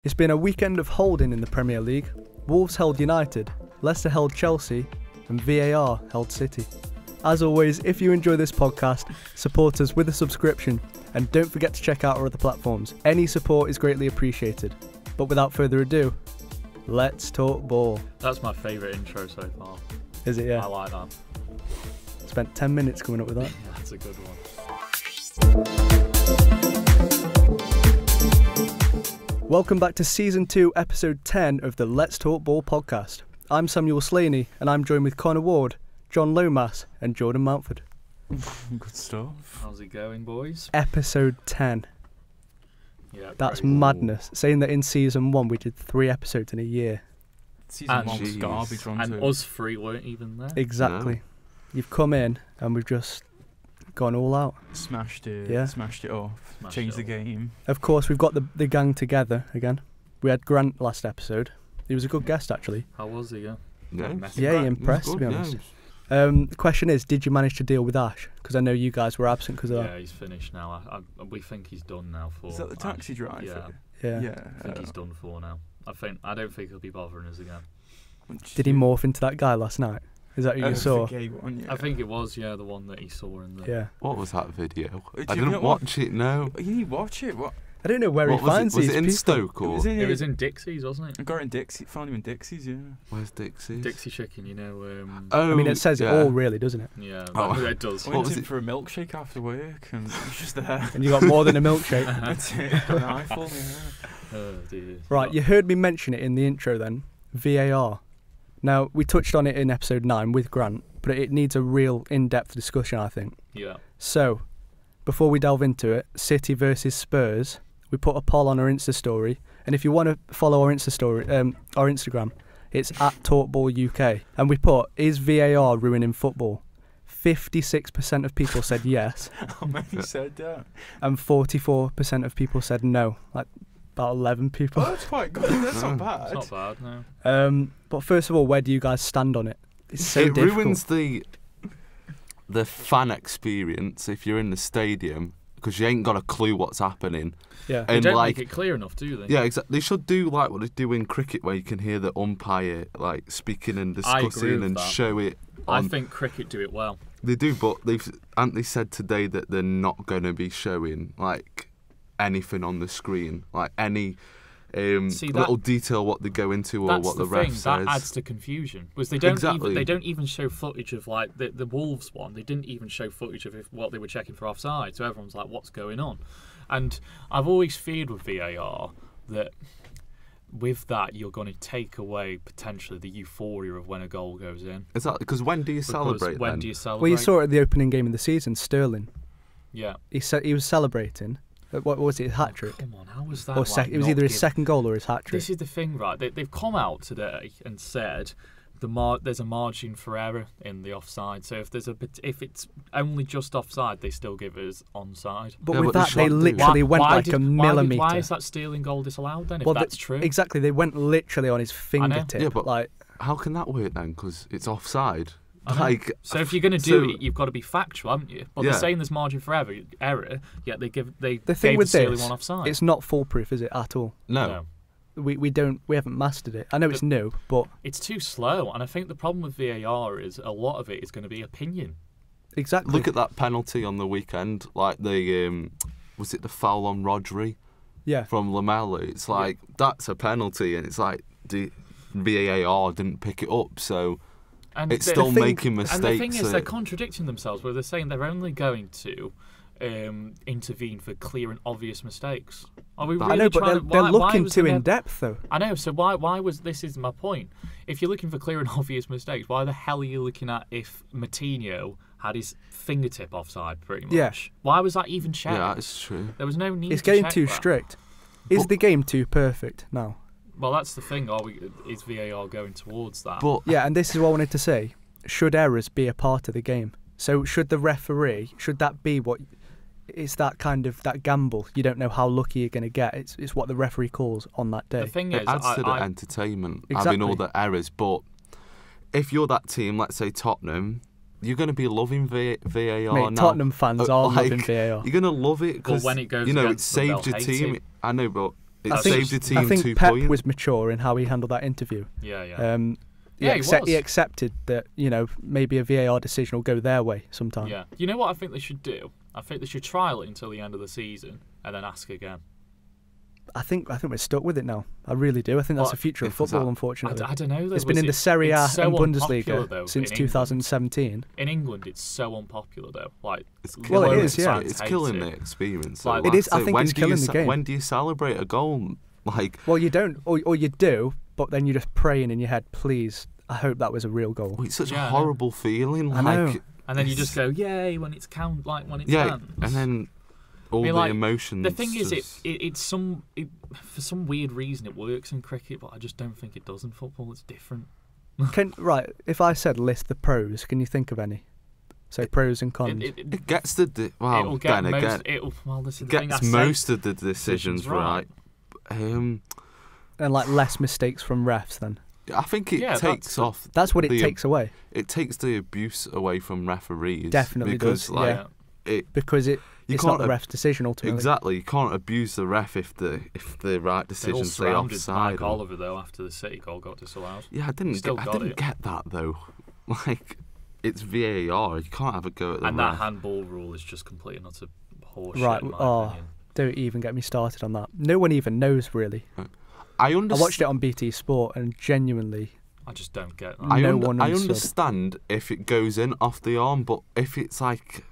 It's been a weekend of holding in the Premier League. Wolves held United, Leicester held Chelsea, and VAR held City. As always, if you enjoy this podcast, support us with a subscription, and don't forget to check out our other platforms. Any support is greatly appreciated. But without further ado, let's talk ball. That's my favourite intro so far. Is it? Yeah. I like that. Spent 10 minutes coming up with that. Yeah, that's a good one. Welcome back to Season 2, Episode 10 of the Let's Talk Ball podcast. I'm Samuel Slaney, and I'm joined with Connor Ward, John Lomas, and Jordan Mountford. Good stuff. How's it going, boys? Episode 10. Yeah, That's crazy. madness. Saying that in Season 1 we did 3 episodes in a year. Season 1 was garbage on And two. us three weren't even there. Exactly. You've come in, and we've just gone all out. Smashed it. Yeah. Smashed it off. Smashed Changed it the off. game. Of course, we've got the gang together again. We had Grant last episode. He was a good guest, actually. How was he? Yeah. No. Yeah, he impressed, to be honest. The question is, did you manage to deal with Ash? Because I know you guys were absent because of that. Yeah, he's finished now. We think he's done now for. Is that the taxi driver? Yeah. Yeah. I think he's done for now. I don't think he'll be bothering us again. Did he morph into that guy last night? Is that who you saw? The gay one, yeah. I think it was, the one that he saw in the. Yeah. What was that video? Did I you didn't not watch it, no. You need to watch it. What? I don't know where he finds was these it in people. Stoke or? It was in Dixie's, wasn't it? I got it in Dixie. Found him in Dixie's, yeah. Where's Dixie's? Dixie Chicken, you know. Oh, I mean, it says yeah. it all, really, doesn't it? Yeah, Oh. it does. I What went was in it? for a milkshake after work, and it was just there. And you got more than a milkshake. That's it. Got an eyeful, yeah. Oh dear. Right, you heard me mention it in the intro then. VAR. Now, we touched on it in episode 9 with Grant, but it needs a real in-depth discussion, I think. Yeah. So, before we delve into it, City versus Spurs, we put a poll on our Insta story, and if you want to follow our Insta story, our Instagram, it's at talkballuk, and we put, is VAR ruining football? 56% of people said yes, How many said that? and 44% of people said no, like about 11 people. Oh, that's quite good. That's not bad. It's not bad, no. But first of all, where do you guys stand on it? It's so it difficult. ruins the fan experience if you're in the stadium because you ain't got a clue what's happening. Yeah. They And don't like, make it clear enough, do they? yeah, exactly. They should do like what they do in cricket, where you can hear the umpire like speaking and I agree discussing with and that. show it. I On. think cricket do it well. They do, but they said today that they're not going to be showing like anything on the screen, like any See, that- little detail what they go into or That's what the the ref thing. says. That adds to confusion because they don't Exactly. even they don't even show footage of like the Wolves one. They didn't even show footage of what they were checking for offside. So everyone's like, "What's going on?" And I've always feared with VAR that with that you're going to take away potentially the euphoria of when a goal goes in. Is that because when do you Because celebrate? when then? do you celebrate? Well, you saw it at the opening game of the season, Sterling. Yeah. He was celebrating. What was it, his hat trick? Come on, how was that? Or like, it was not either his give- second goal or his hat trick. This is the thing, right? They've come out today and said there's a margin for error in the offside. So if it's only just offside, they still give us onside. But Yeah, with but that, they they should do. literally went like a Why millimetre. is that stealing goal disallowed then? If Well, that's true, Exactly, they went literally on his fingertip. Yeah, but like, How can that work then? Because it's offside. I know. Like, So if you're going to do it, you've got to be factual, haven't you? Well, Yeah. they're saying there's margin for error, yet they the thing gave with the stealing this, one offside. it's not foolproof, is it, at all? no. We haven't mastered it. I know it's new, but It's too slow, and I think the problem with VAR is a lot of it is going to be opinion. exactly. Look at that penalty on the weekend. Like the was it the foul on Rodri yeah. from Lamella? It's like that's a penalty, and it's like the VAR didn't pick it up, so And it's the- still thing- making mistakes. And the thing is, that- they're contradicting themselves, where they're saying they're only going to intervene for clear and obvious mistakes. Are we really I know, but trying they're why looking was too there- in depth, though. I know. So why was this? Is my point. If you're looking for clear and obvious mistakes, why the hell are you looking at if Matinho had his fingertip offside? Pretty much. Yeah. Why was that even checked? yeah, it's true. There was no need. It's to getting check too that. strict. Is But- the game too perfect now? Well, that's the thing. Is VAR going towards that? But Yeah, and this is what I wanted to say. Should errors be a part of the game? So should the referee, should that be what... It's that kind of, that gamble. You don't know how lucky you're going to get. It's what the referee calls on that day. the thing it is, adds to the I, entertainment, Exactly. having all the errors. But if you're that team, let's say Tottenham, you're going to be loving VAR Mate, now. Tottenham fans are like, loving VAR. You're going to love it because when it goes it against them, saved they'll your hate team. it. I know, but It saved the team I think 2 Pep points. was mature in how he handled that interview. Yeah. He Yeah, he was. he accepted that, maybe a VAR decision will go their way sometime. Yeah. You know what I think they should do? I think they should trial it until the end of the season and then ask again. I think we're stuck with it now. I really do. I think that's the future of football, unfortunately. I don't know. Though, it's been in the Serie A so and unpopular, Bundesliga though, since in 2017. In England, it's so unpopular though. Like, Well, it is, yeah. It's killing the experience. Like, it is. I think when it's killing the game. When do you celebrate a goal? Like, well, you don't, or you do, but then you're just praying in your head, please, I hope that was a real goal. it's such a horrible feeling. I know. And then you just go, yay, when it's count, like when it yeah, counts. and then all the emotions. The thing is, it's for some weird reason it works in cricket, but I just don't think it does in football. It's different. Right, if I said list the pros, can you think of any? So pros and cons. It gets the well. Then again, this is the gets thing most of the decisions right. And like less mistakes from refs then. I think it takes off. That's what it takes away. It takes the abuse away from referees. Definitely because, does. Because it's not the ref's decision ultimately. Exactly, you can't abuse the ref if the right decision say offside. Mike Oliver though after the City goal got disallowed. Yeah, I didn't get that though. Like, it's VAR. You can't have a go at the and ref. that handball rule is just complete and utter horseshit. Right. In my opinion. Don't even get me started on that. No one even knows really. I watched it on BT Sport and genuinely, I just don't get that. I understand if it goes in off the arm, but if it's like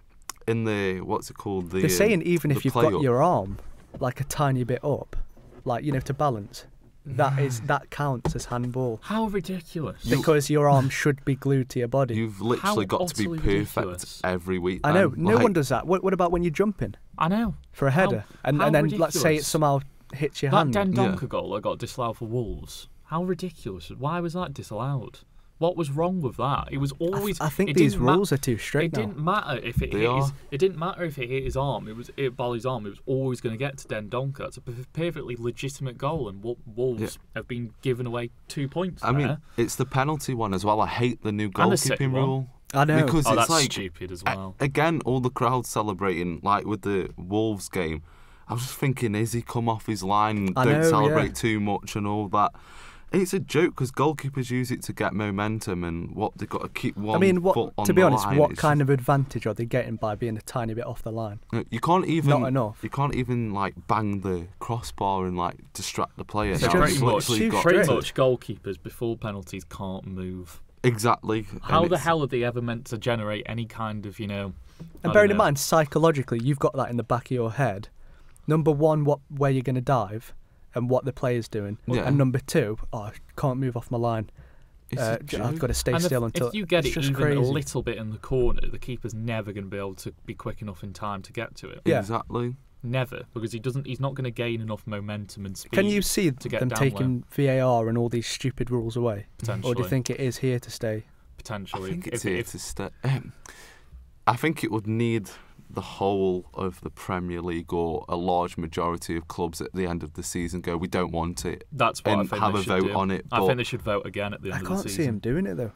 in the what's it called? They're saying even if you've got your arm like a tiny bit up, like to balance, that counts as handball. How ridiculous! Because your arm should be glued to your body. You've literally got to be perfect every week. I know. No one does that. What about when you're jumping? I know. For a header, and then ridiculous. Let's say it somehow hits your hand. That Dendoncker goal that got disallowed for Wolves. How ridiculous! Why was that disallowed? What was wrong with that? It was always. I think these rules are too strict. It didn't matter if it didn't matter if it hit his arm. It was Bolly's arm. It was always going to get to Dendoncker. It's a perfectly legitimate goal, and Wolves have been given away 2 points. I mean, it's the penalty one as well. I hate the new goalkeeping rule. I know. Because it's that's like stupid as well. Again, all the crowd celebrating, like with the Wolves game. I was just thinking, is he come off his line? Don't celebrate too much and all that. It's a joke because goalkeepers use it to get momentum and what they've got to keep one foot on to be the honest, line. what kind of advantage are they getting by being a tiny bit off the line? You can't even not enough. You can't even like bang the crossbar and like distract the player. So pretty much goalkeepers before penalties can't move. Exactly. How the hell are they ever meant to generate any kind of And bearing in mind, psychologically, you've got that in the back of your head. Number one, where you're going to dive. And what the player's doing, and number two, I can't move off my line. I've got to stay still until. If you get it even crazy. A little bit in the corner, the keeper's never going to be able to be quick enough in time to get to it. Yeah. Exactly. Never, because he's not going to gain enough momentum and speed. Can you see them taking VAR and all these stupid rules away? Potentially. Or do you think it is here to stay? Potentially. I think it's here to stay. I think it would need the whole of the Premier League or a large majority of clubs at the end of the season go, we don't want it. That's what I think have they a should vote do. on it. I think they should vote again at the end of the season. I can't see him doing it though.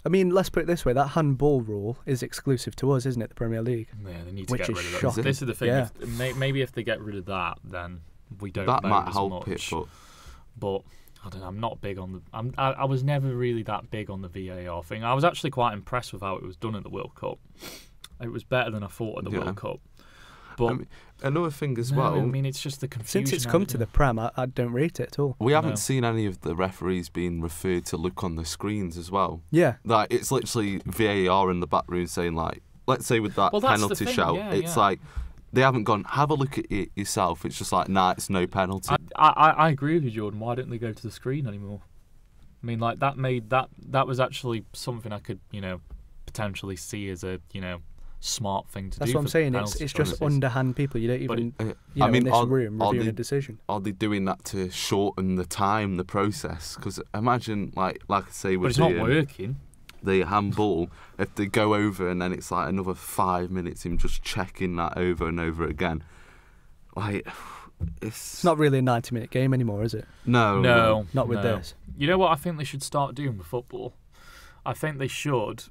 I mean, let's put it this way: that handball rule is exclusive to us, isn't it? The Premier League. Yeah, they need to get rid of that. Shocking. This is the thing. Yeah. Maybe if they get rid of that, then we don't. That vote might as help much. it, but I don't know. I'm not big on the. I was never really that big on the VAR thing. I was actually quite impressed with how it was done at the World Cup. It was better than I thought at the World Cup. But I mean, another thing as well. I mean, it's just the confusion. Since it's come to the Prem, I don't rate it at all. We haven't seen any of the referees being referred to look on the screens as well. Yeah. Like, it's literally VAR in the back room saying, like, let's say with that penalty shout, it's like, they haven't gone, have a look at it yourself. It's just like, nah, it's no penalty. I agree with you, Jordan. Why don't they go to the screen anymore? I mean, like, that was actually something I could, potentially see as a, smart thing to do. That's what I'm saying. It's just underhand people. You don't even, I mean, in this room reviewing a decision. Are they doing that to shorten the time, the process? Because imagine, like I say, with but it's not working. The handball, if they go over and then it's like another 5 minutes him just checking that over and over again. Like, it's not really a 90-minute game anymore, is it? No. Not with this. You know what I think they should start doing with football? I think they should.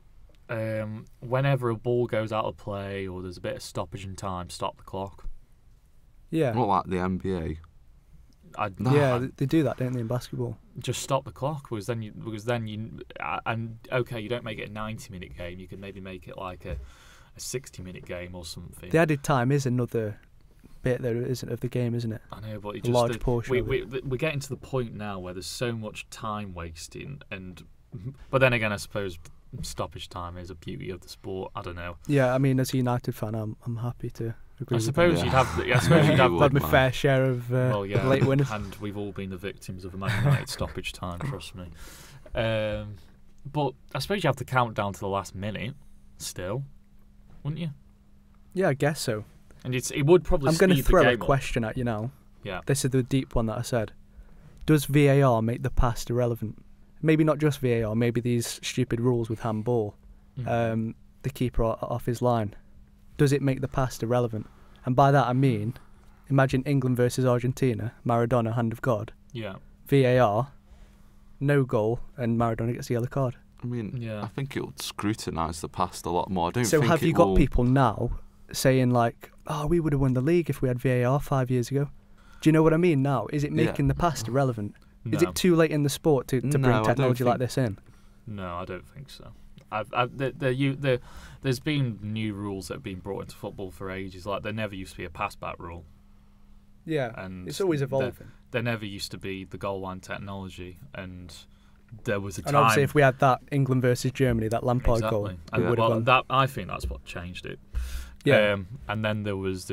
Whenever a ball goes out of play or there's a bit of stoppage in time, stop the clock. Yeah. Not like the NBA. No. Yeah, they do that, don't they, in basketball? just stop the clock, because then you and okay, you don't make it a 90-minute game. You can maybe make it like a 60-minute game or something. The added time is another bit there, isn't, of the game, isn't it? I know, but A large portion of it. we're getting to the point now where there's so much time wasting, but then again, I suppose stoppage time is a beauty of the sport. I don't know. Yeah, I mean, as a United fan, I'm happy to agree. I with suppose that. you'd have. I suppose you'd have. I've had my fair share of late winners. And we've all been the victims of a Man United stoppage time. Trust me. But I suppose you have to count down to the last minute, still, wouldn't you? Yeah, I guess so. And it would probably. I'm going to speed the throw a game up. question at you now. Yeah. This is the deep one that I said. Does VAR make the past irrelevant? Maybe not just VAR. Maybe these stupid rules with handball. Mhm. The keeper off his line. Does it make the past irrelevant? And by that I mean, imagine England versus Argentina, Maradona, hand of God. Yeah. VAR, no goal, and Maradona gets the yellow card. I mean, Yeah. I think it would scrutinise the past a lot more. I don't So think have it you got will... people now saying like, oh, we would have won the league if we had VAR 5 years ago? Do you know what I mean now? Is it making the past irrelevant? No. Is it too late in the sport to No, bring I don't technology like think- this in? No, I don't think so. There's been new rules that have been brought into football for ages. Like there never used to be a pass back rule, Yeah, and it's always evolving. there never used to be the goal line technology, and there was a time. And obviously, if we had that England versus Germany, that Lampard goal, exactly, we and would have well, won. that I think that's what changed it. Yeah. And then there was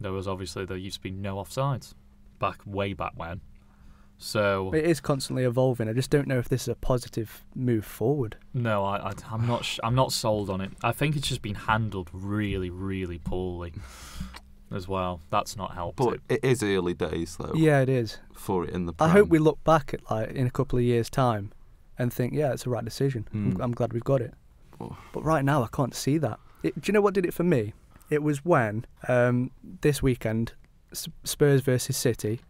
obviously there used to be no offsides, way back when. So It is constantly evolving. I just don't know if this is a positive move forward. no, I'm not. I'm not sold on it. I think it's just been handled really, really poorly, as well. That's not helped But it. it is early days, though, Yeah, it is. for it in the I Prem. hope we look back at like in a couple of years' time and think, yeah, it's the right decision. Mm. I'm glad we've got it. Oh. But right now, I can't see that. Do you know what did it for me? It was when this weekend, Spurs versus City,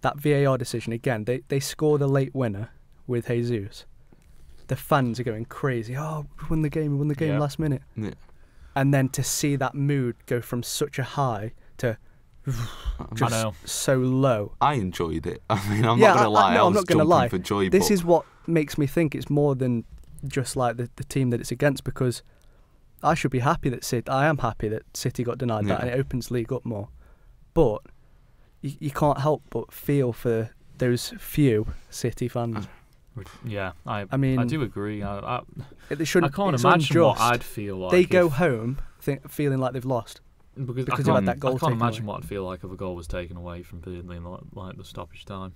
that VAR decision again. They scored a late winner with Jesus. The fans are going crazy. Oh, we won the game! We won the game Yeah. last minute. Yeah. And then to see that mood go from such a high to I just know. so low. I enjoyed it. I mean, I'm Yeah, not going to lie. no, I I'm was not gonna jumping lie. for joy. This but is what makes me think it's more than just like the team that it's against, because I should be happy that I am happy that City got denied that, Yeah. and it opens league up more. But you can't help but feel for those few City fans. Yeah, I mean, I do agree. I It shouldn't. can't it's imagine what unjust. I'd feel like. They go if- home feeling like they've lost. because because I they've can't, had that goal I can't taken imagine away. what I'd feel like if a goal was taken away from Burnley in like the stoppage time.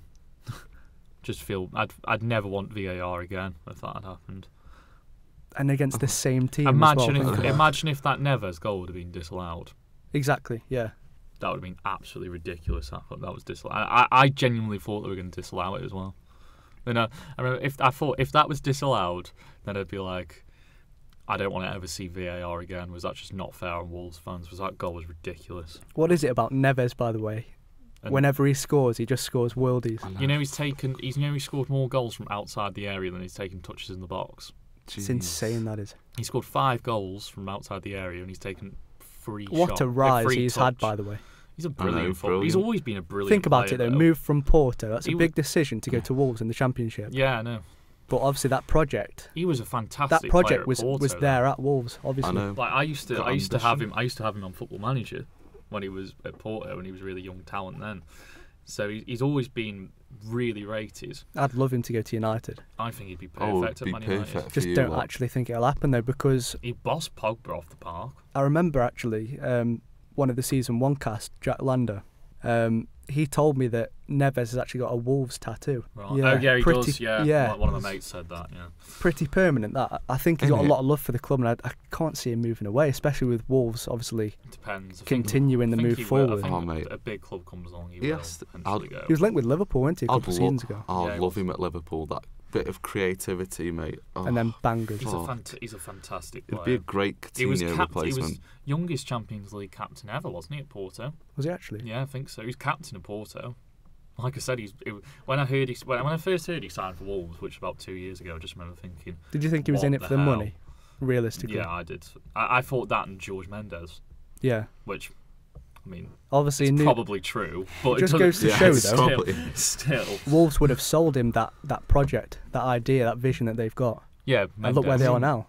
Just feel I'd never want VAR again if that had happened. And against the same team. Imagine as well. if imagine if that Neves goal would have been disallowed. Exactly. Yeah. That would have been absolutely ridiculous. I thought that was disallowed. I genuinely thought they were going to disallow it as well. You know, I remember if that was disallowed, then I'd be like, I don't want to ever see VAR again. Was that just not fair on Wolves fans? Was that goal was ridiculous? What is it about Neves, by the way? And Whenever he scores, he just scores worldies. I know. you know he scored more goals from outside the area than he's taken touches in the box. It's Jeez. insane, that is. He scored 5 goals from outside the area and he's taken 3 shots. What a rise free he's touch. had, by the way. He's a I know, brilliant footballer. He's brilliant. always been a brilliant Think about player, it, though. Move from Porto. That's a He big decision to go to Wolves in the Championship. Yeah, I know. But obviously that project He was a fantastic that player project at was Porto, there at Wolves, obviously. I know. Like I used to Got have ambition. him on Football Manager when he was at Porto and he was a really young talent then. So he's always been really rated. I'd love him to go to United. I think he'd be Oh, perfect it'd be at Man United. perfect for Just you. don't lot. actually think it'll happen, though, because He bossed Pogba off the park. I remember actually one of the season 1 cast, Jack Lander, he told me that Neves has actually got a Wolves tattoo. Right. Oh yeah, he pretty, does. Yeah, yeah. One of my mates said that. Yeah. Pretty permanent, that. I think he's got a Isn't it? lot of love for the club, and I can't see him moving away, especially with Wolves, obviously, It depends. I think- continuing the I think move he will. forward. I think Oh, mate. a big club comes along, he Yes, will eventually go. He was linked with Liverpool, wasn't he, a couple of seasons ago? I'd Yeah, he love was. him at Liverpool. That bit of creativity, mate. Oh, And then bangers. He's, Oh. he's a fantastic it'd player. be a great He was Coutinho he replacement. was youngest Champions League captain ever, wasn't he, at Porto? Was he actually? Yeah, I think so. He was captain of Porto. Like I said, when I first heard he signed for Wolves, which was about 2 years ago, I just remember thinking, Did you think he was What in it the for the hell? money? Realistically. yeah, I did. I thought that and George Mendes, Yeah. which I mean, Obviously, it's probably true, but it just doesn't- goes to show, it's though. probably- Still, Wolves would have sold him that project, that idea, that vision that they've got. yeah. And look where they are now.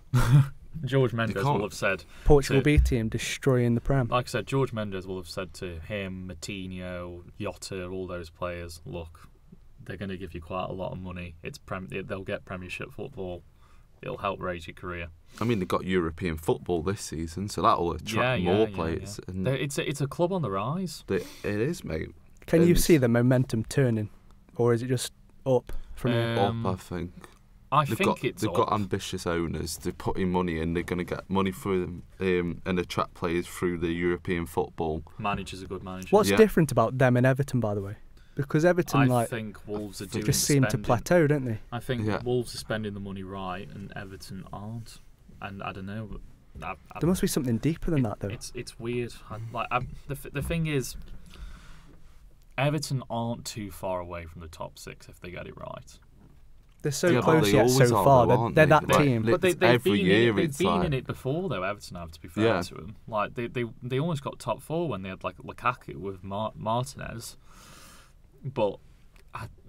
George Mendes can't- will have said, Portugal B team destroying the Prem. like I said, George Mendes will have said to him, Matinho, Jota, all those players, look, they're going to give you quite a lot of money. They'll get Premiership football. It'll help raise your career. I mean, they've got European football this season, so that will attract more players. Yeah. And It's a club on the rise. it is, mate. Can you And- see the momentum turning, or is it just up from here? Up, I think. I They've think it's they've up. got ambitious owners. They're putting money in. They're going to get money through them and attract players through the European football. Manager's a good manager. What's Yeah. different about them and Everton, by the way? Because Everton I think Wolves are they doing just seem to spending. plateau, don't they? I think Yeah. Wolves are spending the money right, and Everton aren't. And I don't know. But There must be something deeper than that, though. It's weird. The thing is, Everton aren't too far away from the top 6 if they get it right. They're so Yeah, but close they yet always so are, far. though, aren't They're they? that Like, team. But they've every been year in it, it's they've been like- in it before, though. Everton have, to be fair Yeah. to them. Like they almost got top 4 when they had like Lukaku with Martinez. But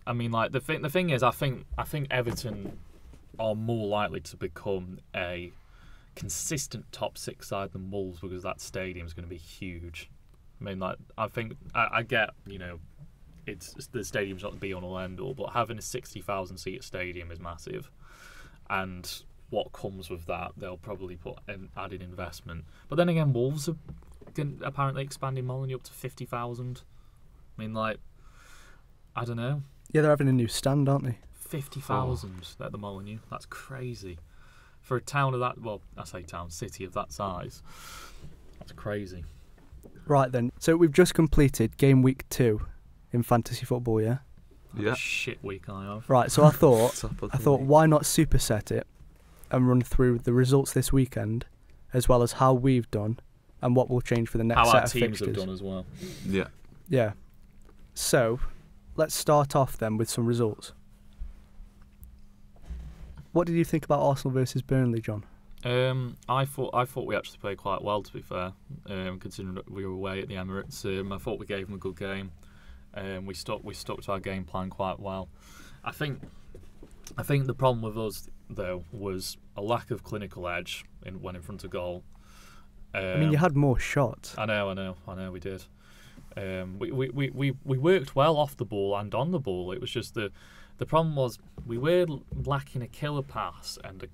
I mean, like the thing is, I think Everton are more likely to become a consistent top 6 side than Wolves because that stadium is going to be huge. I mean, like I think I get, you know, it's the stadium's not the be all end all, but having a 60,000 seat stadium is massive, and what comes with that, they'll probably put an added investment. But then again, Wolves are apparently expanding Molineux up to 50,000. I mean, like, I don't know, Yeah, they're having a new stand, aren't they? 50,000 at the Molineux. That's crazy for a town of that. Well, I say town, city of that size. That's crazy. Right then. So we've just completed game week 2 in fantasy football, yeah? Yeah. Shit week I have. Right, so I thought Top of the league. why not superset it and run through the results this weekend as well as how we've done and what will change for the next How set our of teams fixtures. have done as well. Yeah. Yeah. So, let's start off then with some results. What did you think about Arsenal versus Burnley, John? I thought we actually played quite well, to be fair, considering that we were away at the Emirates. I thought we gave them a good game. We stuck to our game plan quite well. I think the problem with us though was a lack of clinical edge when in front of goal. I mean, you had more shots. I know, we did. We worked well off the ball and on the ball. It was just the problem was we were lacking a killer pass and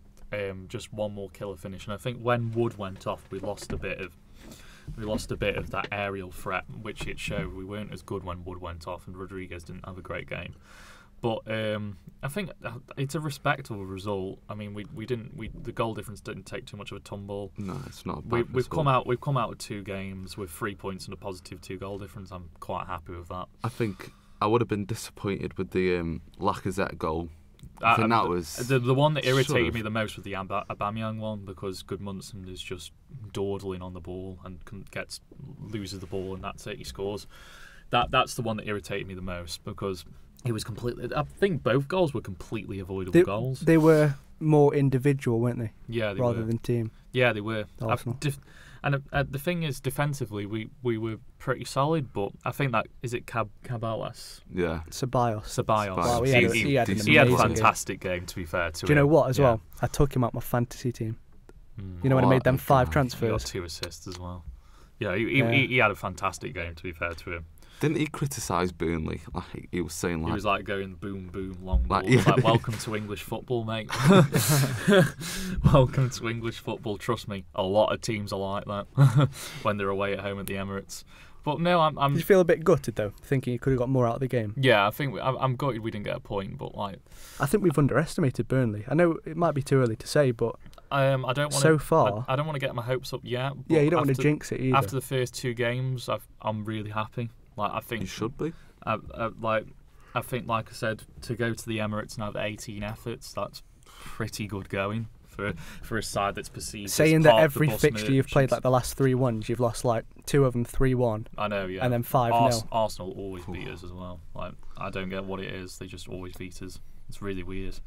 just one more killer finish. And I think when Wood went off, we lost a bit of that aerial threat, which it showed. We weren't as good when Wood went off, and Rodriguez didn't have a great game. But I think it's a respectable result. I mean, the goal difference didn't take too much of a tumble. No, it's not a bad We've come result. out with 2 games with 3 points and a positive 2 goal difference. I'm quite happy with that. I think I would have been disappointed with the Lacazette goal. I think that was the one that irritated sort of- me the most was the Aubameyang one, because Goodmanson is just dawdling on the ball and loses the ball, and that's it. He scores. That's the one that irritated me the most, because it was completely. I think both goals were completely avoidable goals. They were more individual, weren't they? Yeah, they rather were. than team. Yeah, they were. Arsenal. The thing is, defensively, we were pretty solid, but I think that is it. Cabales, yeah. Ceballos. Wow, he had an he had a amazing fantastic game. To be fair to him. Do you know what? As Yeah. well, I took him out my fantasy team. Mm. You know when I made them What a 5 guy. He got transfers. 2 assists as well. Yeah, Yeah. he had a fantastic game, to be fair to him. Didn't he criticise Burnley? Like he was saying, He like was like going boom, boom, long ball. Like, He was yeah. like, welcome to English football, mate. Welcome to English football. Trust me, a lot of teams are like that when they're away at home at the Emirates. But no, I'm Did you feel a bit gutted though, thinking you could have got more out of the game? yeah, I think I'm gutted we didn't get a point, but like I think we've underestimated Burnley. I know it might be too early to say, but I don't want to. so far, I don't want to get my hopes up yet. But yeah, you don't want to after- jinx it either. After the first 2 games, I'm really happy. Like I you think should be. I think, like I said, to go to the Emirates and have 18 efforts, that's pretty good going for a side that's perceived Saying as that part of the every bus fixture you've played, merchants. like the last 3 ones, you've lost like 2 of them 3-1, I know, yeah. and then 5-0. Arsenal always beat us as well. Like I don't get what it is. They just always beat us. It's really weird.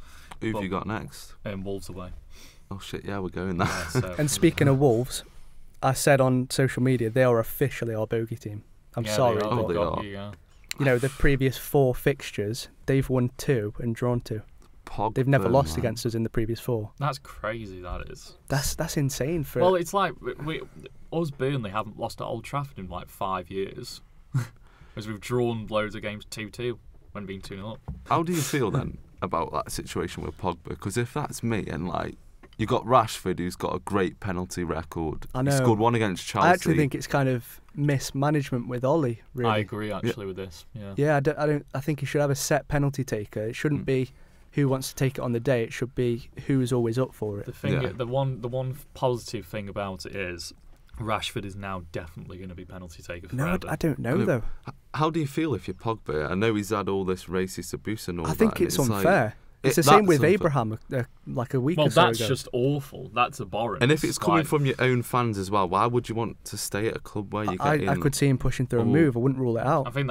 Who've But- you got next? Wolves away. Oh shit, yeah, we're going there. Yeah, so, And speaking of Wolves, I said on social media, they are officially our bogey team. I'm sorry. They are. Oh, they are. Yeah. You know, the previous 4 fixtures, they've won 2 and drawn 2. Pogba, They've never lost man. against us in the previous 4. That's crazy, that is. That's insane for... Well, it's like us Burnley haven't lost at Old Trafford in like 5 years. Because we've drawn loads of games 2-2 when being 2-0 up. How do you feel then about that situation with Pogba? Because if that's me, and like you got Rashford, who's got a great penalty record. I know. He scored 1 against Chelsea. I actually think it's kind of mismanagement with Ollie, really. I agree, actually, with this. Yeah. Yeah, I think he should have a set penalty taker. It shouldn't be who wants to take it on the day. It should be who's always up for it. The thing, the one positive thing about it is Rashford is now definitely going to be penalty taker forever. No, I don't know, though. How do you feel if you're Pogba? I know he's had all this racist abuse and all that. I think it's unfair. Like, it's the same with unfair. Abraham like a week Well, or so that's ago. just awful. That's abhorrent. And if it's coming Like, from your own fans as well, why would you want to stay at a club where you get I could see him pushing through a move. I wouldn't rule it out. I think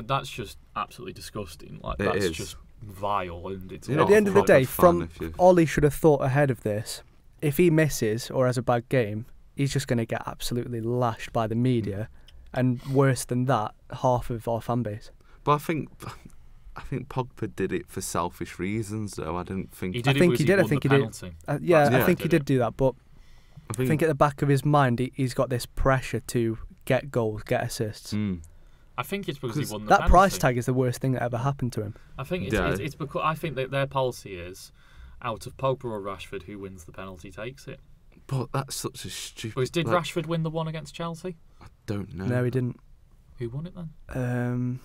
that's just absolutely disgusting. Like It that's is. just vile, and it's You're At not the a end of the proper day, fan if you- Ollie should have thought ahead of this. If he misses or has a bad game, he's just going to get absolutely lashed by the media, and worse than that, half of our fan base. But I think Pogba did it for selfish reasons, though. I don't think. he did I think it he because did. I won think the he did. penalty. I think he did did it. do that, but I think at the back of his mind, he's got this pressure to get goals, get assists. I think it's because he won the That penalty. price tag is the worst thing that ever happened to him. I think it's because I think that their policy is out of Pogba or Rashford, who wins the penalty takes it. But that's such a stupid. Whereas did Rashford win the one against Chelsea? I don't know. No, he didn't. Who won it then?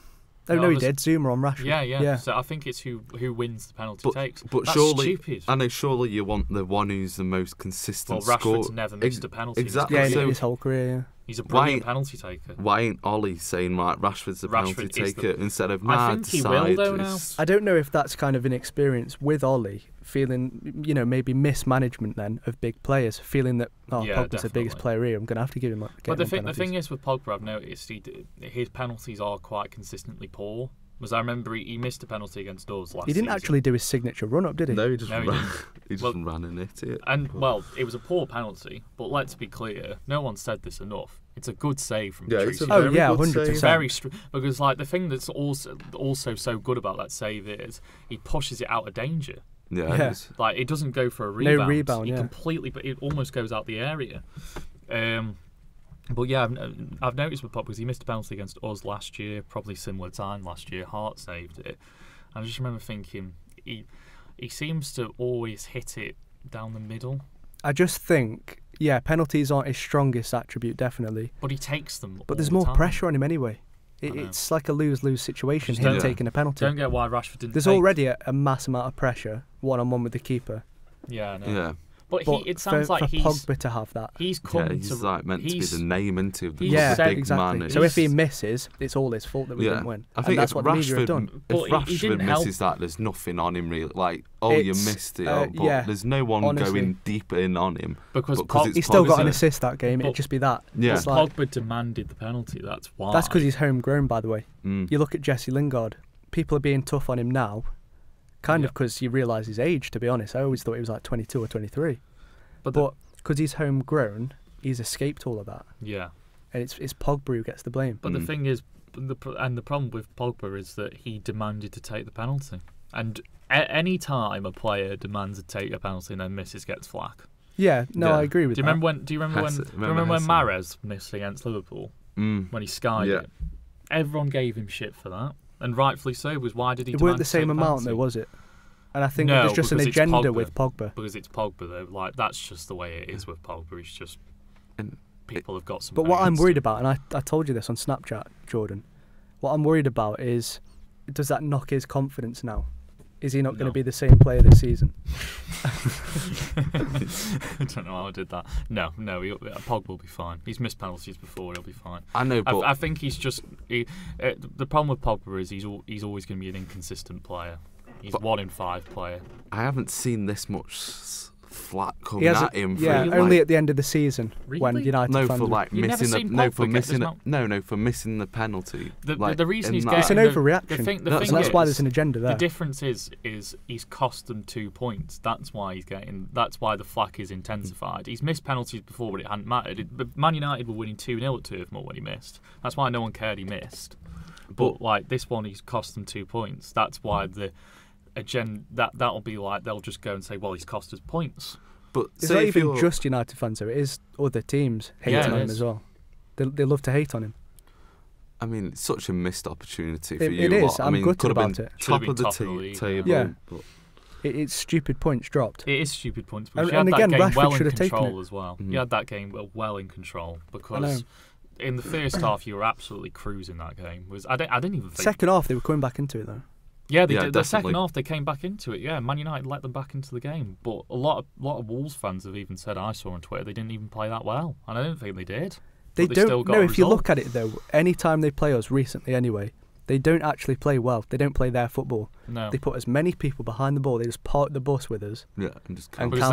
No, he did. Zuma on Rashford. Yeah. So I think it's who wins the penalty takes. But That's surely, stupid. I know. Surely you want the one who's the most consistent. Well, Rashford's score. never missed a penalty. in his Exactly. Yeah, career. in his whole career, yeah. He's a brilliant penalty taker. Why ain't Ollie saying right? Rashford's the penalty Rashford is taker instead of I think he will, though, now. I don't know if that's kind of an experience with Ollie, feeling, maybe mismanagement then of big players, feeling that, Yeah, Pogba's the biggest definitely. player here, I'm going to have to give him But the penalties. thing is with Pogba, I've noticed his penalties are quite consistently poor. Because I remember he missed a penalty against us last He didn't season. actually do his signature run-up, did he? No, he just No, he ran. didn't. He just ran and hit it. And, well, it was a poor penalty, but let's be clear, no one said this enough. It's a good save from Yeah, Patricio. it's a very good 100%. save. Very because like the thing that's also so good about that save is he pushes it out of danger. Yeah. Yeah. It's- Like it doesn't go for a rebound. No rebound, He yeah. completely, but it almost goes out the area. But yeah, I've noticed with Pop because he missed a penalty against us last year, probably similar time last year. Hart saved it. I just remember thinking he seems to always hit it down the middle. I just think, penalties aren't his strongest attribute, definitely. But he takes them. But all there's the more time. pressure on him anyway. I know. It's like a lose-lose situation, Just him don't- taking a penalty. Don't get why Rashford didn't. There's take- already a mass amount of pressure, one-on-one with the keeper. Yeah, I know. Yeah. But But it sounds for like he's Pogba to have that. he's come Yeah, he's to like meant to be the name into the he's- big exactly. man. So if he He's- misses, it's all his fault that we Yeah. didn't win. I And think that's if what the media have done. Rashford, But if he Rashford didn't help. misses that, there's nothing on him really. Like, you It's, missed it, but yeah, there's no one honestly. going deep in on him. because it's He's still got Pogba. an assist that game. It'd But- just be that. Yeah. It's like, Pogba demanded the penalty. That's why. that's because he's homegrown, by the way. Mm. You look at Jesse Lingard. People are being tough on him now, kind of because you realise his age, to be honest. I always thought he was like 22 or 23. But because he's homegrown, he's escaped all of that. Yeah. And it's Pogba who gets the blame. But the thing is, the problem with Pogba is that he demanded to take the penalty. And any time a player demands to take a penalty and then misses, gets flack. Yeah, no, Yeah. I agree with Do you that. remember when? Do you remember when Hesse. Mahrez missed against Liverpool when he skied Yeah. it? Everyone gave him shit for that, and rightfully so. Was why did he? It demand weren't the to take same amount, though, penalty? was it? And I think No, there's just an because it's agenda Pogba. with Pogba. Because it's Pogba, though. Like that's just the way it is with Pogba. It's just And people have got some. But what I'm against worried him. about, and I told you this on Snapchat, Jordan, what I'm worried about is, does that knock his confidence now? Is he not going No. to be the same player this season? I don't know how I did that. No, Pogba will be fine. He's missed penalties before. He'll be fine. I know, but I think he's just the problem with Pogba is he's always going to be an inconsistent player. He's But- 1 in 5 player. I haven't seen this much flat He coming has at him. yeah, for, only like, at the end of the season when Really? United no, fans for were- like You've never missing the seen no Pogba for get missing his no for missing the penalty. The reason in he's that- getting It's an the overreaction. thing and that's why there's an agenda there. The difference is he's cost them 2 points. That's why he's getting. That's why the flack is intensified. He's missed penalties before, but it hadn't mattered. But Man United were winning 2-0 at Turf Moor when he missed. That's why no one cared he missed. But like this one, he's cost them 2 points. That's why the agenda that'll be like they'll just go and say, well, he's cost us points. But It's say not if even you're- just United fans, though. It is other teams hating Yeah, it on him is. as well. They love to hate on him. I mean, it's such a missed opportunity for It- you. it is. lot. I I'm mean, gutted could have about been it. top Should've of been the top of the league, table. yeah. But It's stupid points dropped. It is stupid points. And- Because you had and that again, game Rashford well should in have taken control it. as well. Mhm. You had that game well in control because in the first half you were absolutely cruising that game. I didn't even think. Second half, they were coming back into it, though. Yeah, they Yeah, did. The second definitely. half they came back into it. Yeah, Man United let them back into the game. But a lot of Wolves fans have even said, I saw on Twitter, they didn't even play that well, and I don't think they did. They But still don't. got No, a if you result. look at it, though, any time they play us recently anyway, they don't actually play well. They don't play their football. No, They put as many people behind the ball. They just park the bus with us. yeah, and just And because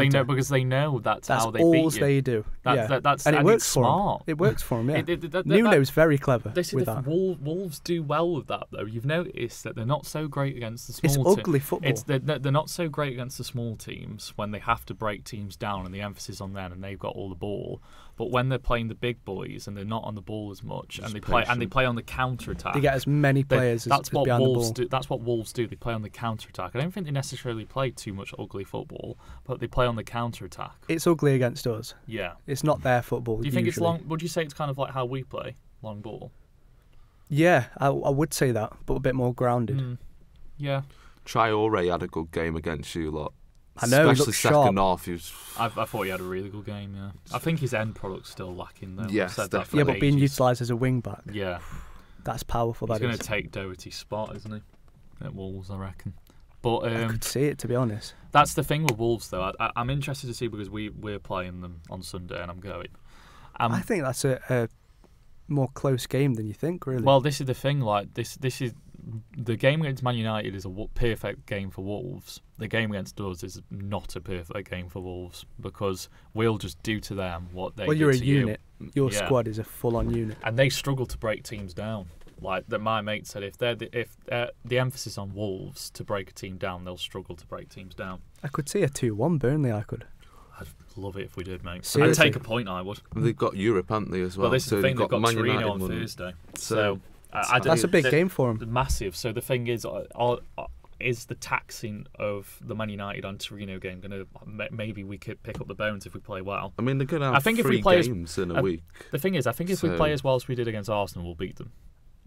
they know counter. that's That's how they all beat you. they do. Yeah. That's and it it's works for smart. them. It works for them, yeah. That- Nuno's very clever This is with the that. Wolves do well with that though. You've noticed that they're not so great against the It's small teams. ugly football. They're not so great against the small teams when they have to break teams down and the emphasis on them and they've got all the ball. But when they're playing the big boys and they're not on the ball as much and Just they play on the counter attack. They get as many players That's as what behind Wolves the ball. do. That's what Wolves do. They play on the counter attack. I don't think they necessarily play too much ugly football, but they play on the counter attack. It's ugly against us. Yeah. It's not their football. Do you think it's usually. long? Would you say it's kind of like how we play, long ball? Yeah, I would say that, but a bit more grounded. Mm. Yeah. Traore had a good game against you lot. I know, he Especially looked second sharp. half. He was, I thought he had a really good game. Yeah. I think his end product's still lacking though. Yes, I've said that for Yeah, but being ages. utilised as a wing back, Yeah. that's powerful. He's That going is. to take Doherty's spot, isn't he? At Wolves, I reckon. But I could see it, to be honest. that's the thing with Wolves, though. I'm interested to see because we're playing them on Sunday, and I'm going. I think that's a more close game than you think, really. Well, this is the thing. Like this is the game against Man United is a perfect game for Wolves. The game against us is not a perfect game for Wolves because we'll just do to them what they. well, do you're a to you. unit. Your Yeah. squad is a full-on unit. And they struggle to break teams down. Like that, my mate said, if the emphasis on Wolves to break a team down, they'll struggle to break teams down. I could see a 2-1 Burnley. I could. I'd love it if we did, mate. Seriously? I'd take a point. I would. they've got Europe, haven't they, as well? Well, this is So the thing. They've got Man Torino United on won. Thursday. So That's a big game for them. Massive. So the thing is the taxing of the Man United and Torino game going to maybe we could pick up the bones if we play well. I mean, they're going to have I think if we 3 play as- games in a week. The thing is, I think if we So- play as well as we did against Arsenal, we'll beat them.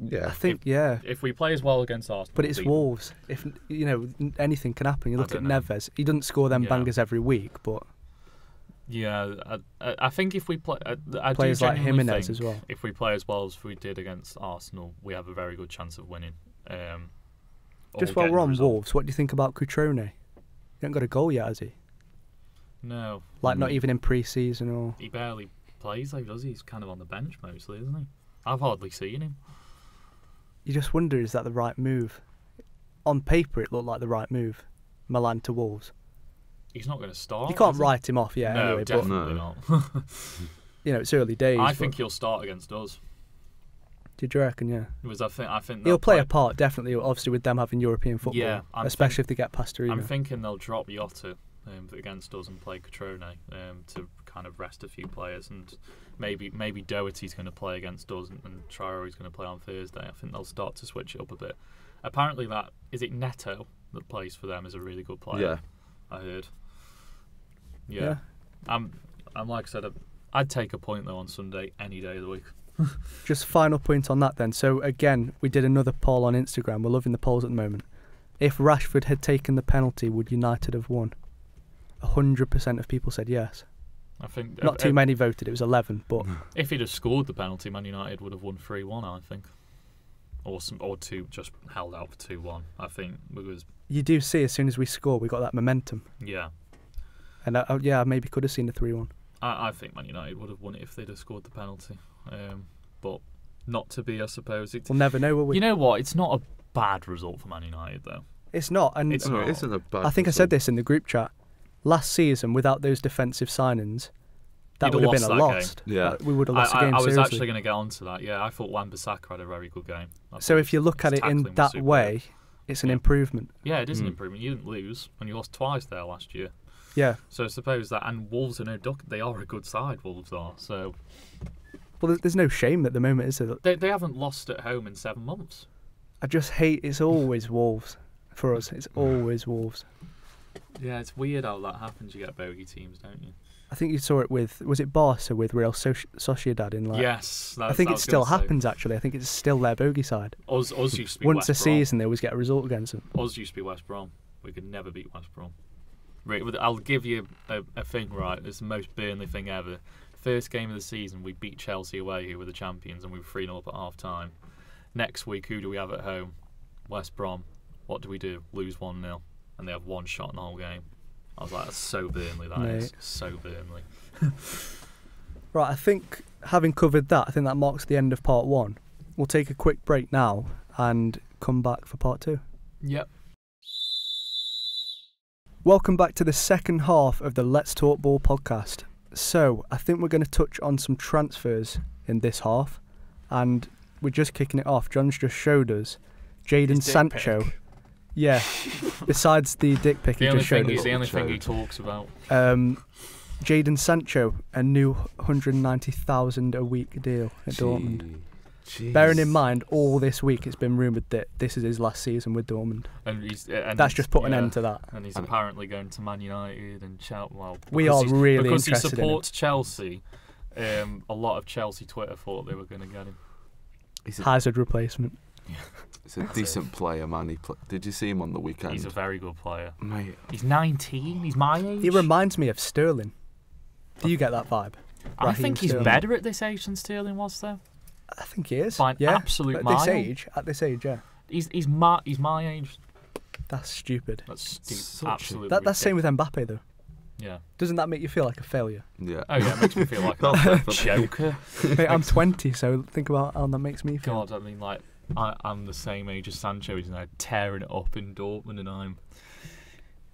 Yeah. I think, yeah. If we play as well against Arsenal, But we'll it's beat them. Wolves. If anything can happen. You I look at don't know. Neves. He doesn't score them Yeah. bangers every week, but Yeah, I think if we play, I players do like genuinely Jimenez think as well. If we play as well as we did against Arsenal, we have a very good chance of winning. Or Just while getting we're a on result. Wolves, what do you think about Cutrone? He hasn't got a goal yet, has he? No, Like not even in pre-season or. he barely plays, though, does he? He's kind of on the bench mostly, isn't he? I've hardly seen him. You just wonder, is that the right move? On paper, it looked like the right move. Milan to Wolves. He's not going to start. You can't is he? write him off yet, No, anyway. But definitely No. not. it's early days. I but think he'll start against us. Did you reckon? Yeah. Because I think He'll they'll play a part, definitely. Obviously, with them having European football, Yeah, I'm especially if they get past Torino. I'm thinking they'll drop Jota against us and play Cutrone to kind of rest a few players, and maybe Doherty's going to play against us and Traore's going to play on Thursday. I think they'll start to switch it up a bit. Apparently, is it Neto that plays for them is a really good player. Yeah. I heard. Yeah. I'm like I said, I'd take a point though on Sunday any day of the week. Just final point on that then. So again, we did another poll on Instagram. We're loving the polls at the moment. If Rashford had taken the penalty, would United have won? 100% of people said yes. I think Not too many voted. It was 11, but if he'd have scored the penalty, Man United would have won 3-1. I think, or two, just held out for 2-1. I think because you do see as soon as we score, we got that momentum. yeah. And I maybe could have seen the 3-1. I think Man United would have won it if they'd have scored the penalty, but not to be, I suppose. We'll never know, will we? You know what? It's not a bad result for Man United, though. It's not. And It's No, not. it isn't a bad I think I result. said this in the group chat. last season, without those defensive signings, that You'd would have have been a lost loss. Yeah. We would have lost the game. I was seriously. actually going to get onto that. Yeah, I thought Wan-Bissaka had a very good game. So if you look at it in that way, it's an improvement. Yeah, it is an improvement. You didn't lose, and you lost twice there last year. Yeah. So I suppose that, and Wolves are no duck. They are a good side. Wolves are. So Well, there's no shame at the moment, is there? they haven't lost at home in 7 months. I just hate. It's always Wolves for us. It's always Wolves. Yeah, it's weird how that happens. You get bogey teams, don't you? I think you saw it with, was it Barca with Real Sociedad in like. Yes, I think it still happens actually. I think it's still their bogey side. Us used to be Once West a Brom. season, they always get a result against them. Us used to be West Brom. We could never beat West Brom. Right, I'll give you a thing right. It's the most Burnley thing ever. First game of the season, we beat Chelsea away, who were the champions, and we were 3-0 up at half time. Next week, who do we have at home? West Brom. What do we do? Lose 1-0, and they have one shot in the whole game. I was like, that's so Burnley, that is. So Burnley. Right, I think having covered that, I think that marks the end of part 1. We'll take a quick break now and come back for part 2. Yep. Welcome back to the second half of the Let's Talk Ball podcast. So, I think we're going to touch on some transfers in this half, and we're just kicking it off. John's just showed us Jadon Sancho. Yeah, besides the dick pic he just showed us. The only thing he talks about. Jadon Sancho, a new 190,000 a week deal at Dortmund. Jeez. Bearing in mind, all this week it's been rumoured that this is his last season with Dortmund. And That's just put an end to that. And he's apparently going to Man United and Chelsea. Well, We are really because interested he in him. supports Chelsea. A lot of Chelsea Twitter thought they were going to get him. Hazard replacement. He's a decent player, man. Did you see him on the weekend? He's a very good player. Mate. He's 19. He's my age. He reminds me of Sterling. Do you get that vibe? I think he's Sterling. better at this age than Sterling was, though. I think he is. By an yeah. absolute At mile. this age, yeah. He's my age. That's stupid. That's Such a- absolutely. That's same with Mbappe though. Yeah. Doesn't that make you feel like a failure? Yeah. Oh yeah, it makes me feel like Not a definitely. joker. Mate, I'm 20, so think about how that makes me feel. God, I mean, like I'm the same age as Sancho. He's now tearing it up in Dortmund, and I'm.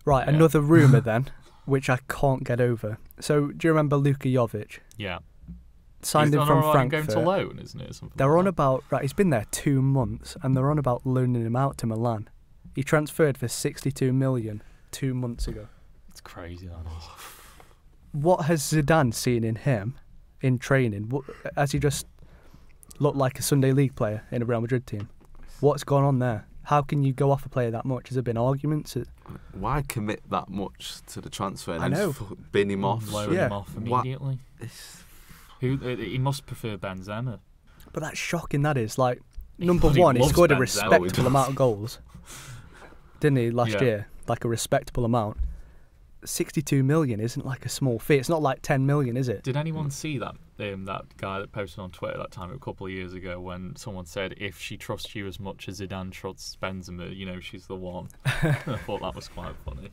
Right, Yeah. another rumour then, which I can't get over. So, do you remember Luka Jovic? Yeah. Signed He's him from on Frankfurt. going to loan, isn't it? Or something They're like on that? about, right, he's been there 2 months, and they're on about loaning him out to Milan. He transferred for 62 million 2 months ago. It's crazy, that is. What has Zidane seen in him in training? Has he just looked like a Sunday League player in a Real Madrid team? What's gone on there? How can you go off a player that much? Has there been arguments? Why commit that much to the transfer and I know. just bin him off? Loan Yeah. him off immediately. He must prefer Benzema. But that's shocking, that is. Like, He number bloody one, he loves scored a Benzema. respectable amount of goals. Didn't he, last Yeah. year? Like a respectable amount. 62 million isn't like a small fee. It's not like 10 million, is it? Did anyone see that guy that posted on Twitter that time a couple of years ago when someone said, if she trusts you as much as Zidane trusts Benzema, you know, she's the one? I thought that was quite funny.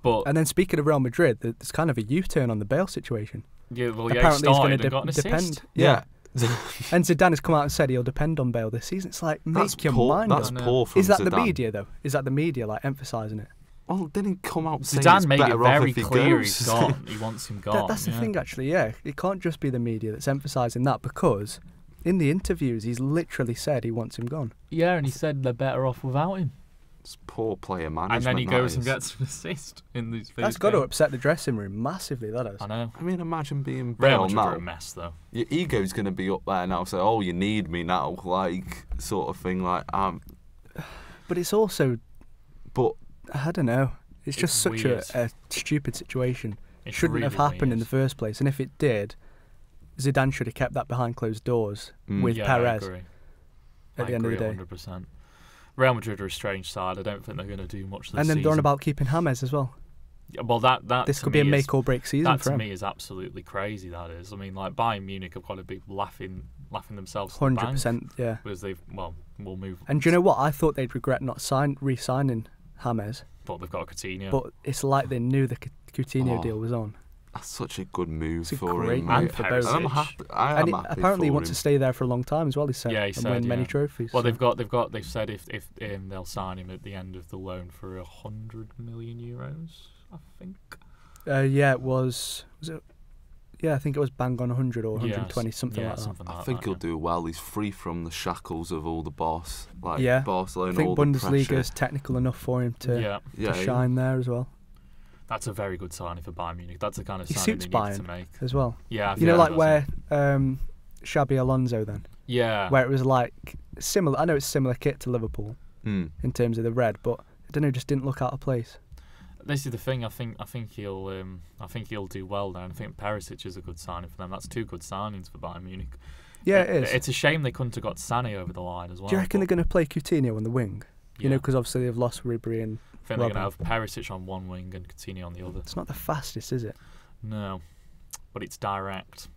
But And then speaking of Real Madrid, there's kind of a U-turn on the Bale situation. yeah, well, Apparently he he's going started to and got an assist. depend. Yeah. And Zidane has come out and said he'll depend on Bale this season. It's like, make That's your poor. mind That's up. poor from Is that the Zidane. media, though? Is that the media, like, emphasising it? Well, didn't he come out saying Zidane it's made it better off very if he clear goes? he's gone. He wants him gone. That's the yeah. thing, actually, yeah. It can't just be the media that's emphasising that, because in the interviews, he's literally said he wants him gone. Yeah, and he said they're better off without him. It's poor player management. And then he that goes and is. gets an assist in these. That's got to upset the dressing room massively, that has. I know. I mean, imagine being Real Bale Madrid are a now. mess, though. Your ego's going to be up there now. So, oh, you need me now, like sort of thing. Like, But it's also, but I don't know. It's just It's such weird. a stupid situation. It Shouldn't have really happened in the is. first place. And if it did, Zidane should have kept that behind closed doors with Yeah, Perez I agree. at the end of the day. 100%. Real Madrid are a strange side. I don't think they're going to do much this And then season. they're on about keeping James as well. Yeah, well, that This to could be a me is- make or break season That for to him. me is absolutely crazy. That is. I mean, like Bayern Munich have got to be laughing themselves to the bank 100%, yeah. because we'll move. And do you know what? I thought they'd regret not re-signing James, But they've got Coutinho. but it's like they knew the Coutinho Oh. deal was on. That's such a good move It's a for great him, move mate. for Perisic. both. And I'm happy. I am And happy apparently he for wants him. to stay there for a long time as well. He said, Yeah, he and said, win many yeah. trophies. Well, so. they've said if they'll sign him at the end of the loan for €100 million, I think. Yeah, it was it? Yeah, I think it was bang on 100 or 120, Yes, something yeah, like that. something like I think that, he'll yeah. do well. He's free from the shackles of all the boss, like Yeah. Barcelona. I think all the Bundesliga pressure. is technical enough for him to, Yeah, Yeah, to shine there as well. that's a very good signing for Bayern Munich. That's the kind of He signing suits they need to Bayern. make. As well. Yeah, I You think know, he like does, where yeah. Xabi Alonso then, Yeah, where it was like similar. I know it's similar kit to Liverpool Mm. in terms of the red, but I don't know, just didn't look out of place. this is the thing. I think he'll do well there. And I think Perisic is a good signing for them. That's two good signings for Bayern Munich. Yeah, it is. It's a shame they couldn't have got Sané over the line as well. Do you reckon but, they're going to play Coutinho on the wing? You yeah. know, because obviously they've lost Ribery and I think they're going to Robin. have Perisic on one wing and Coutinho on the other. it's not the fastest, is it? No, but it's direct.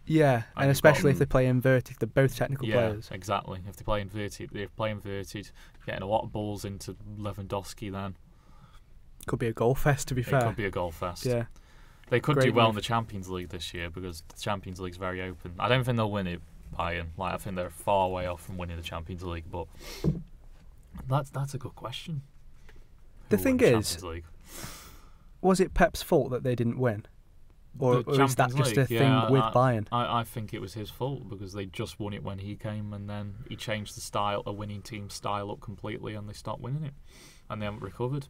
Yeah, and you've especially got- if they play inverted, they're both technical Yeah, players. exactly. If they play inverted, getting a lot of balls into Lewandowski. Then Could be a goal fest, to be it fair. could be a goal fest. Yeah, They could Great do well move. in the Champions League this year because the Champions League's very open. I don't think they'll win it, Bayern. Like I think they're far away off from winning the Champions League. But that's a good question. The Who thing won is, Champions League? was it Pep's fault that they didn't win? Or The is that Champions just a League? thing Yeah, with Bayern? I think it was his fault because they just won it when he came, and then he changed the style, a winning team style up completely, and they stopped winning it, and they haven't recovered.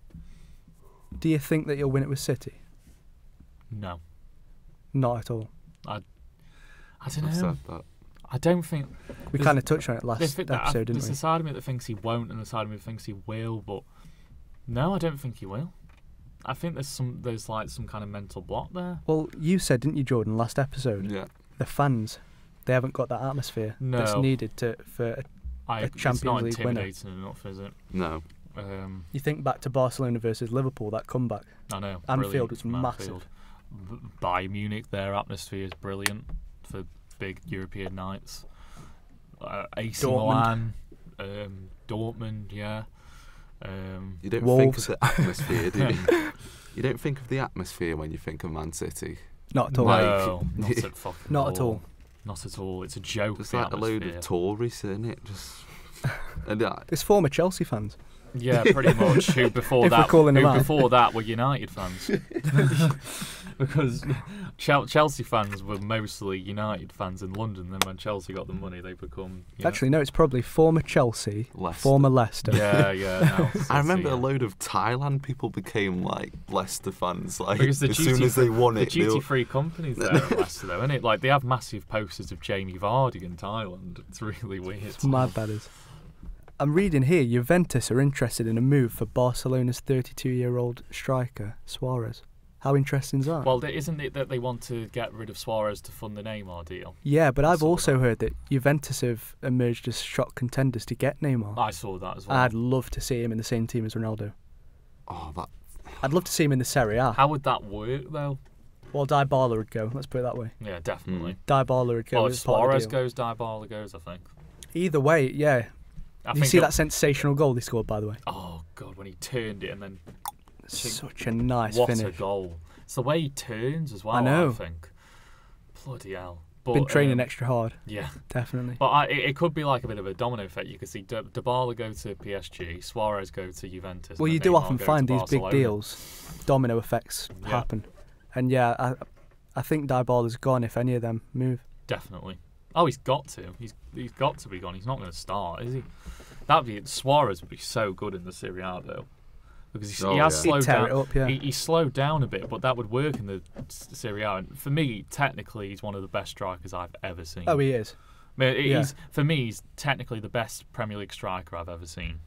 Do you think that you'll win it with City? No, Not at all. I don't I've know. said that. I don't think We There's- kind of touched on it last there's episode, didn't there's we? a side of me that thinks he won't, and the side of me that thinks he will. But no, I don't think he will. I think there's like some kind of mental block there. Well, you said, didn't you, Jordan, last episode, Yeah. the fans, they haven't got that atmosphere that's No. needed for. It's Champions not League winner. intimidating enough, is it? No. You think back to Barcelona versus Liverpool, that comeback. I know. Anfield brilliant was from massive. Anfield. Bayern Munich, their atmosphere is brilliant for big European nights. AC Dortmund. Milan, Dortmund, yeah. You don't Wolves. think of the atmosphere, do you? You don't think of the atmosphere when you think of Man City. Not at all. No, not at fucking Not at all. Not at all. It's a joke. Just the like a load atmosphere. of Tories, isn't it? Just and It's former Chelsea fans. Yeah, pretty much. Who before If we're that? calling them Who out. before that were United fans? Because Chelsea fans were mostly United fans in London. Then when Chelsea got the money, they become. You know, Actually, no, it's probably former Chelsea, Leicester. former Leicester. yeah. Now it's I remember City, a load of Thailand people became like Leicester fans. Like Because the as soon as they won The it, they were- duty-free companies there in Leicester, though, isn't it? Like they have massive posters of Jamie Vardy in Thailand. It's really weird. It's mad, that is. I'm reading here, Juventus are interested in a move for Barcelona's 32-year-old striker, Suarez. How interesting is that? Well, isn't it that they want to get rid of Suarez to fund the Neymar deal? yeah, but I've saw also that. heard that Juventus have emerged as shock contenders to get Neymar. I saw that as well. I'd love to see him in the same team as Ronaldo. oh, that I'd love to see him in the Serie A. How would that work, though? Well, Dybala would go, let's put it that way. Yeah, definitely. Dybala would go Well, if as part of the Suarez deal. goes, Dybala goes, I think. Either way, yeah. I You think see it'll- that sensational goal they scored, by the way? Oh, God, when he turned it and then Such a nice what finish. a goal. It's the way he turns as well, I know. think. Bloody hell. But, Been training extra hard, Yeah. definitely. But it could be like a bit of a domino effect. You could see Dybala go to PSG, Suarez go to Juventus. Well, and you then do Neymar often go find to these big Barcelona. deals, domino effects Yeah. happen. And yeah, I think Dybala's gone if any of them move. Definitely. Oh, he's got to. He's got to be gone. He's not going to start, is he? Suarez would be so good in the Serie A though, because he has yeah. slowed He'd tear down. it up, yeah. He slowed down a bit, but that would work in the Serie A. And for me, technically, he's one of the best strikers I've ever seen. Oh, he is. I mean, yeah. for me, he's technically the best Premier League striker I've ever seen.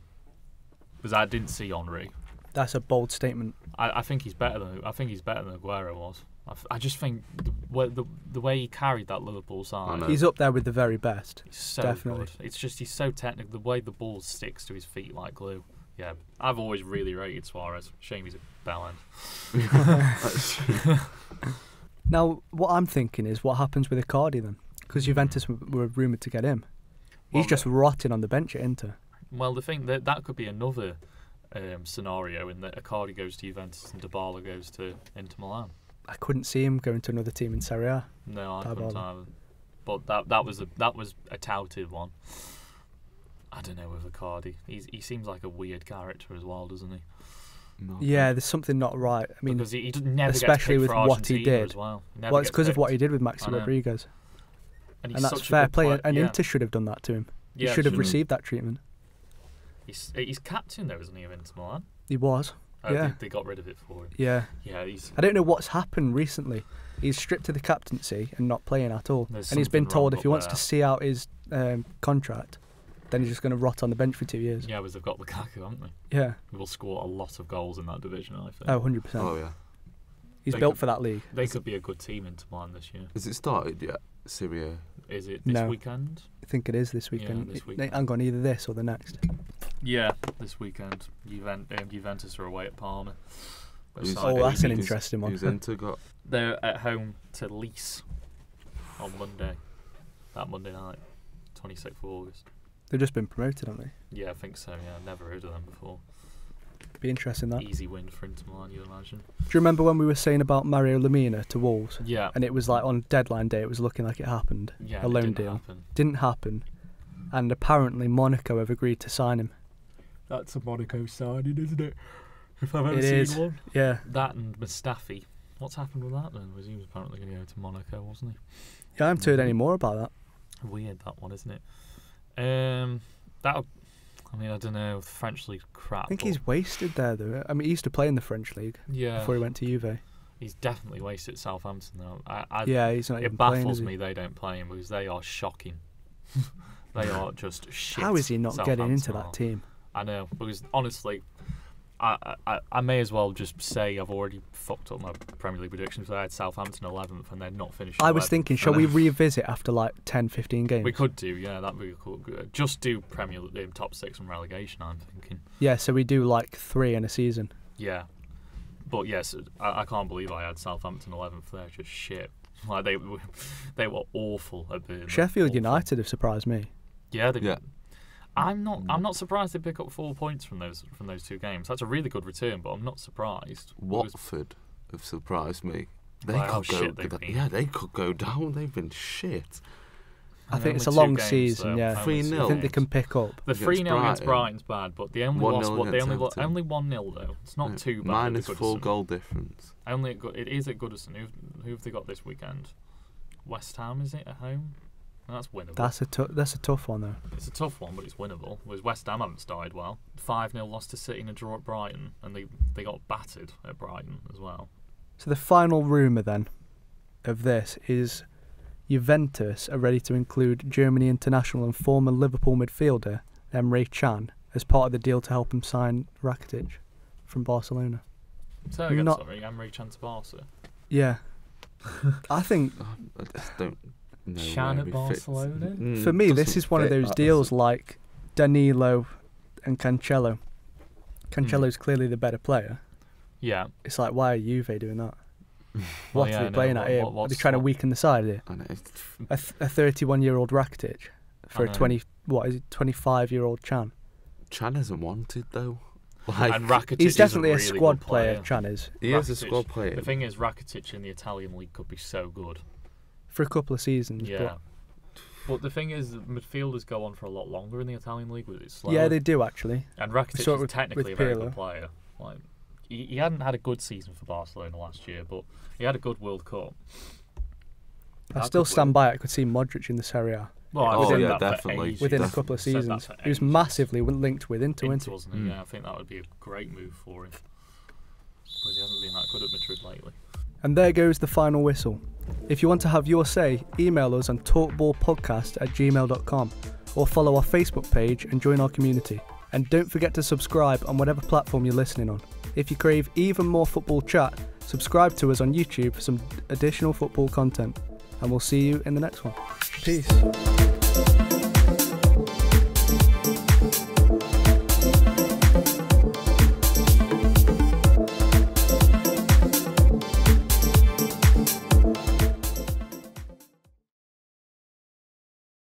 Because I didn't see Henry. That's a bold statement. I think he's better than Aguero was. I just think the way he carried that Liverpool I side. know. He's up there with the very best. He's so Definitely. good. It's just he's so technical. The way the ball sticks to his feet like glue. Yeah, I've always really rated Suarez. Shame he's a bell end. Now, what I'm thinking is, what happens with Icardi then? Because Juventus were rumoured to get him. He's Well, just rotting on the bench at Inter. Well, the thing that could be another scenario in that Icardi goes to Juventus and Dybala goes to Inter Milan. I couldn't see him going to another team in Serie A. No, I That couldn't bother. either. But that was a touted one. I don't know with Icardi. He seems like a weird character as well, doesn't he? No. Yeah, there's something not right. I mean, Because he never especially gets with picked for what he Argentina did. as well. well, it's because of what he did with I Maxi know. Rodriguez. And, And he's that's such a fair good play. player. And yeah. Inter should have done that to him. Yeah, He should have should've. received that treatment. He's captain though, isn't he, of Inter Milan? He was. Oh, Yeah. they got rid of it for him. Yeah. Yeah, he's. I don't know what's happened recently. He's stripped of the captaincy and not playing at all. There's And he's been something told wrong if he up wants there. to see out his contract, then he's just going to rot on the bench for 2 years. Yeah, but they've got Lukaku, haven't they? Yeah. Will score a lot of goals in that division, I think. Oh, 100%. Oh yeah. He's They built could- for that league. They could be a good team Inter Milan this year. Has it started yet? Syria. Is it this No. weekend? I think it is this Yeah, weekend. this weekend. Hang on, either this or the next. Yeah, this weekend. Juventus are away at Parma. Who's- Oh, that's an who's- interesting one. Who's Inter got? They're at home to Leicester on Monday. That Monday night, 26th of August. They've just been promoted, haven't they? Yeah, I think so. Yeah, I've never heard of them before. Be interesting that. Easy win for Inter Milan, you'd imagine. Do you remember when we were saying about Mario Lemina to Wolves? Yeah. And it was like on deadline day, it was looking like it happened. Yeah, a it loan didn't deal. happen. Didn't happen. And apparently Monaco have agreed to sign him. That's a Monaco signing, isn't it? If I've ever It seen is. one. Yeah. That and Mustafi. What's happened with that then? Was he was apparently going to go to Monaco, wasn't Yeah, I haven't heard any more about that. he? Weird that one, isn't it? That. I mean, I don't know. The French league's crap. I think but he's wasted there, though. I mean, he used to play in the French league yeah. before he went to Juve. He's definitely wasted at Southampton though. Yeah, he's not It even playing, baffles is he? me they don't play him because they are shocking. They are just shit. How is he not getting into Southampton that are. team? I know, because honestly, I may as well just say I've already fucked up my Premier League predictions. I had Southampton 11th and they're not finishing. I was 11th. thinking, shall we revisit after like 10, 15 games? We could do, yeah, that'd be cool. Just do Premier League top 6 and relegation. I'm thinking. Yeah, so we do like 3 in a season. Yeah, but yes, I can't believe I had Southampton 11th. They're just shit. Like they were awful at Burnley. Sheffield Awful. United have surprised me. Yeah, Yeah. I'm not surprised they pick up 4 points from those 2 games. That's a really good return, but I'm not surprised. Because- Watford have surprised me. They By how could go. shit they've been. Yeah, they could go down. They've been shit. I And think it's a only long 2 games, season, though. yeah. Only 2 3-0. I think they games. can pick up. The Against 3-0 against Brighton. Brighton's bad, but they only 1-0 lost. What they against only Everton. only 1-0 though. It's not Yeah. too bad. Minus with 4 Goodison. goal difference. Only it is at Goodison. Who have they got this weekend? West Ham, is it, at home? And that's winnable. That's a tough one though. It's a tough one, but it's winnable. Whereas West Ham haven't started well. 5-0 lost to City and a draw at Brighton, and they got battered at Brighton as well. So the final rumour then of this is Juventus are ready to include Germany international and former Liverpool midfielder Emre Can as part of the deal to help him sign Rakitic from Barcelona. So again, Not- sorry, Emre Can to Barca. Yeah. I think I just don't know. Shan where at he fits. Barcelona? for me this Doesn't is one of fit those that, deals does it? like Danilo and Cancelo. Cancelo's clearly the better player. Yeah. It's like, why are Juve doing that? Well, What yeah, are I they know. playing at here? Are they What's- trying to weaken the side here? And it's, A 31-year-old Rakitic for I a know. 25-year-old Can. Chan isn't wanted though. Like, And Rakitic He's is definitely a really squad good player, Can is. he is a Rakitic- squad player. The thing is, Rakitic in the Italian league could be so good. For a couple of seasons. Yeah. But the thing is, midfielders go on for a lot longer in the Italian league with its But slow. yeah, they do actually. And Rakitic saw it is with technically a very Pirlo. good player. Like, he hadn't had a good season for Barcelona last year, but he had a good World Cup. I That still could stand work. by it. I could see Modric in the Serie A Well, I Oh, was saying yeah, that for definitely. ages. within a Definitely. couple of Said that seasons. for He was ages. massively linked with Inter, Inter, wasn't he? wasn't he? Mm. Yeah, I think that would be a great move for him. But he hasn't been that good at Madrid lately. And there goes the final whistle. If you want to have your say, email us on talkballpodcast@gmail.com or follow our Facebook page and join our community. And don't forget to subscribe on whatever platform you're listening on. If you crave even more football chat, subscribe to us on YouTube for some additional football content. And we'll see you in the next one. Peace.